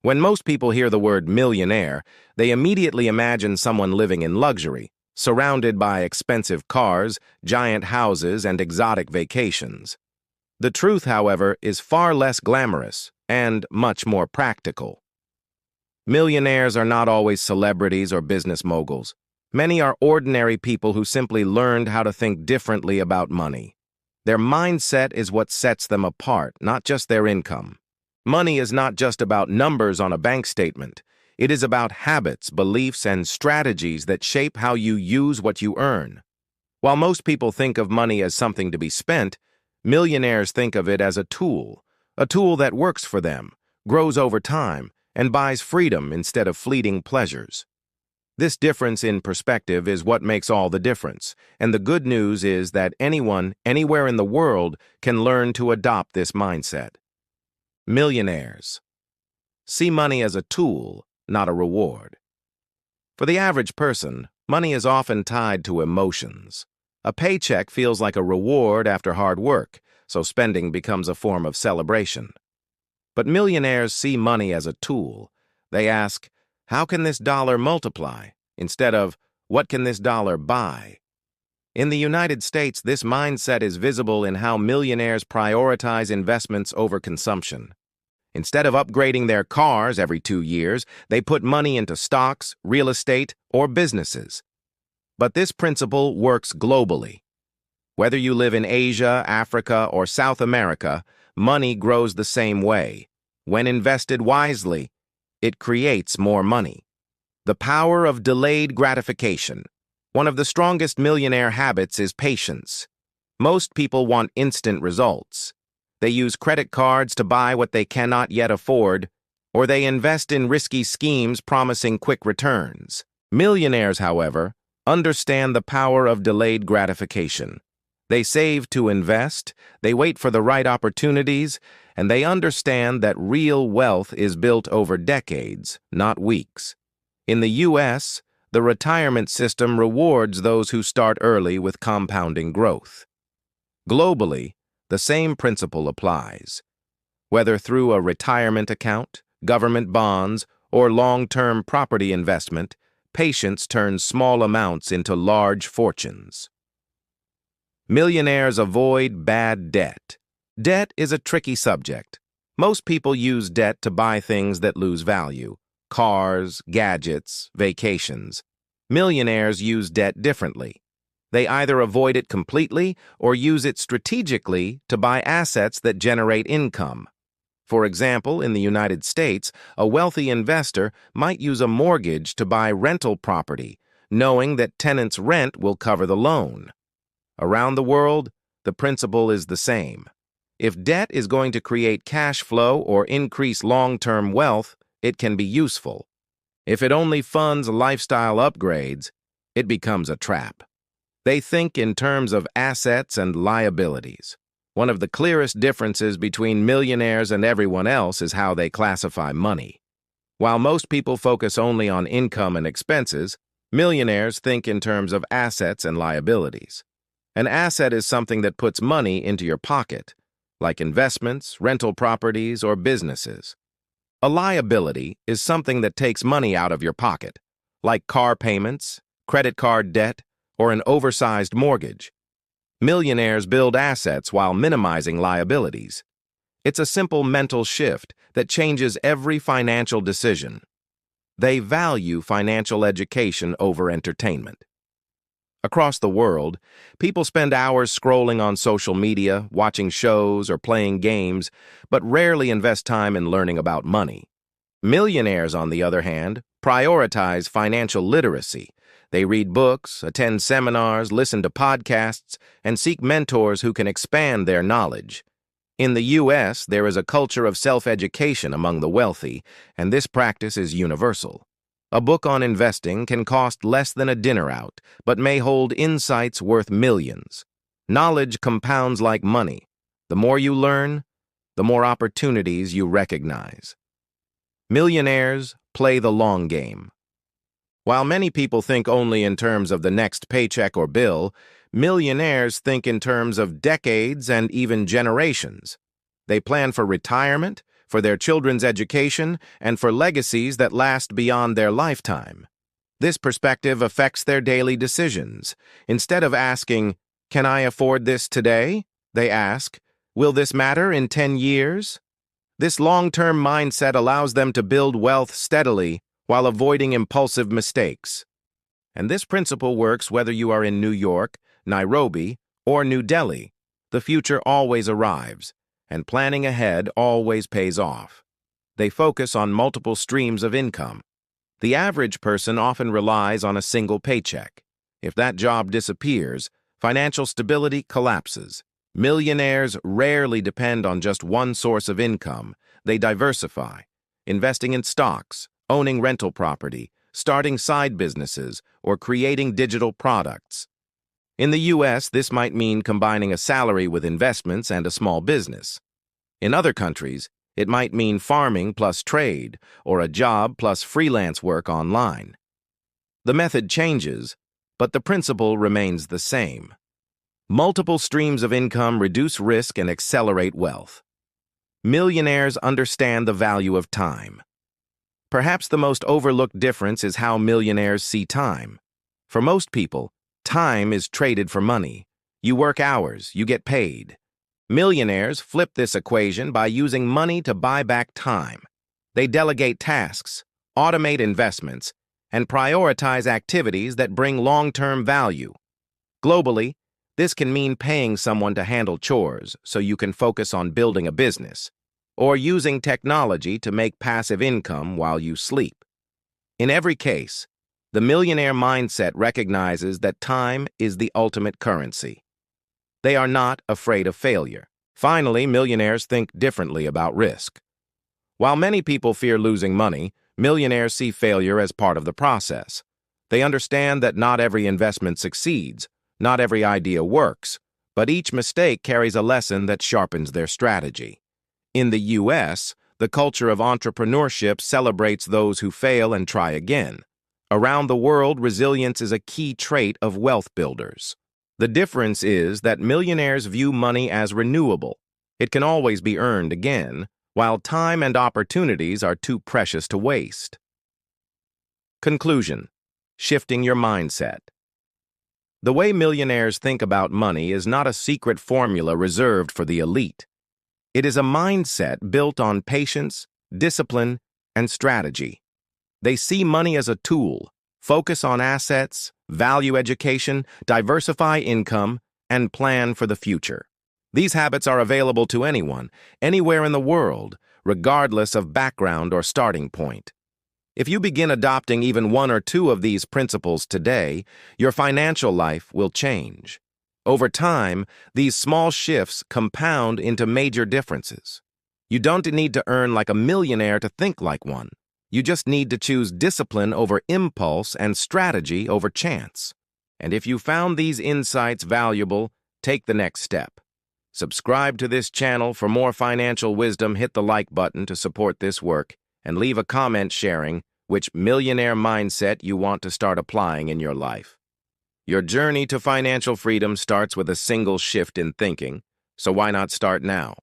When most people hear the word millionaire, they immediately imagine someone living in luxury, surrounded by expensive cars, giant houses, and exotic vacations. The truth, however, is far less glamorous and much more practical. Millionaires are not always celebrities or business moguls. Many are ordinary people who simply learned how to think differently about money. Their mindset is what sets them apart, not just their income. Money is not just about numbers on a bank statement. It is about habits, beliefs, and strategies that shape how you use what you earn. While most people think of money as something to be spent, millionaires think of it as a tool that works for them, grows over time, and buys freedom instead of fleeting pleasures. This difference in perspective is what makes all the difference, and the good news is that anyone, anywhere in the world, can learn to adopt this mindset. Millionaires see money as a tool, not a reward. For the average person, money is often tied to emotions. A paycheck feels like a reward after hard work, so spending becomes a form of celebration. But millionaires see money as a tool. They ask, how can this dollar multiply? Instead of, what can this dollar buy? In the United States, this mindset is visible in how millionaires prioritize investments over consumption. Instead of upgrading their cars every 2 years, they put money into stocks, real estate, or businesses. But this principle works globally. Whether you live in Asia, Africa, or South America, money grows the same way. When invested wisely, it creates more money. The power of delayed gratification. One of the strongest millionaire habits is patience. Most people want instant results. They use credit cards to buy what they cannot yet afford, or they invest in risky schemes promising quick returns. Millionaires, however, understand the power of delayed gratification. They save to invest, they wait for the right opportunities, and they understand that real wealth is built over decades, not weeks. In the U.S., the retirement system rewards those who start early with compounding growth. Globally, the same principle applies. Whether through a retirement account, government bonds, or long-term property investment, patience turns small amounts into large fortunes. Millionaires avoid bad debt. Debt is a tricky subject. Most people use debt to buy things that lose value: cars, gadgets, vacations. Millionaires use debt differently. They either avoid it completely or use it strategically to buy assets that generate income. For example, in the United States, a wealthy investor might use a mortgage to buy rental property, knowing that tenants' rent will cover the loan. Around the world, the principle is the same. If debt is going to create cash flow or increase long-term wealth, it can be useful. If it only funds lifestyle upgrades, it becomes a trap. They think in terms of assets and liabilities. One of the clearest differences between millionaires and everyone else is how they classify money. While most people focus only on income and expenses, millionaires think in terms of assets and liabilities. An asset is something that puts money into your pocket, like investments, rental properties, or businesses. A liability is something that takes money out of your pocket, like car payments, credit card debt, or an oversized mortgage. Millionaires build assets while minimizing liabilities. It's a simple mental shift that changes every financial decision. They value financial education over entertainment. Across the world, people spend hours scrolling on social media, watching shows, or playing games, but rarely invest time in learning about money. Millionaires, on the other hand, prioritize financial literacy. They read books, attend seminars, listen to podcasts, and seek mentors who can expand their knowledge. In the U.S., there is a culture of self-education among the wealthy, and this practice is universal. A book on investing can cost less than a dinner out, but may hold insights worth millions. Knowledge compounds like money. The more you learn, the more opportunities you recognize. Millionaires play the long game. While many people think only in terms of the next paycheck or bill, millionaires think in terms of decades and even generations. They plan for retirement, for their children's education, and for legacies that last beyond their lifetime. This perspective affects their daily decisions. Instead of asking, "Can I afford this today?" they ask, "Will this matter in 10 years?" This long-term mindset allows them to build wealth steadily while avoiding impulsive mistakes. And this principle works whether you are in New York, Nairobi, or New Delhi. The future always arrives, and planning ahead always pays off. They focus on multiple streams of income. The average person often relies on a single paycheck. If that job disappears, financial stability collapses. Millionaires rarely depend on just one source of income. They diversify, investing in stocks, owning rental property, starting side businesses, or creating digital products. In the U.S., this might mean combining a salary with investments and a small business. In other countries, it might mean farming plus trade, or a job plus freelance work online. The method changes, but the principle remains the same. Multiple streams of income reduce risk and accelerate wealth. Millionaires understand the value of time. Perhaps the most overlooked difference is how millionaires see time. For most people, time is traded for money. You work hours, you get paid. Millionaires flip this equation by using money to buy back time. They delegate tasks, automate investments, and prioritize activities that bring long-term value. Globally, this can mean paying someone to handle chores so you can focus on building a business, or using technology to make passive income while you sleep. In every case, the millionaire mindset recognizes that time is the ultimate currency. They are not afraid of failure. Finally, millionaires think differently about risk. While many people fear losing money, millionaires see failure as part of the process. They understand that not every investment succeeds, not every idea works, but each mistake carries a lesson that sharpens their strategy. In the U.S., the culture of entrepreneurship celebrates those who fail and try again. Around the world, resilience is a key trait of wealth builders. The difference is that millionaires view money as renewable. It can always be earned again, while time and opportunities are too precious to waste. Conclusion: shifting your mindset. The way millionaires think about money is not a secret formula reserved for the elite. It is a mindset built on patience, discipline, and strategy. They see money as a tool, focus on assets, value education, diversify income, and plan for the future. These habits are available to anyone, anywhere in the world, regardless of background or starting point. If you begin adopting even one or two of these principles today, your financial life will change. Over time, these small shifts compound into major differences. You don't need to earn like a millionaire to think like one. You just need to choose discipline over impulse and strategy over chance. And if you found these insights valuable, take the next step. Subscribe to this channel for more financial wisdom. Hit the like button to support this work, and leave a comment sharing which millionaire mindset you want to start applying in your life. Your journey to financial freedom starts with a single shift in thinking, so why not start now?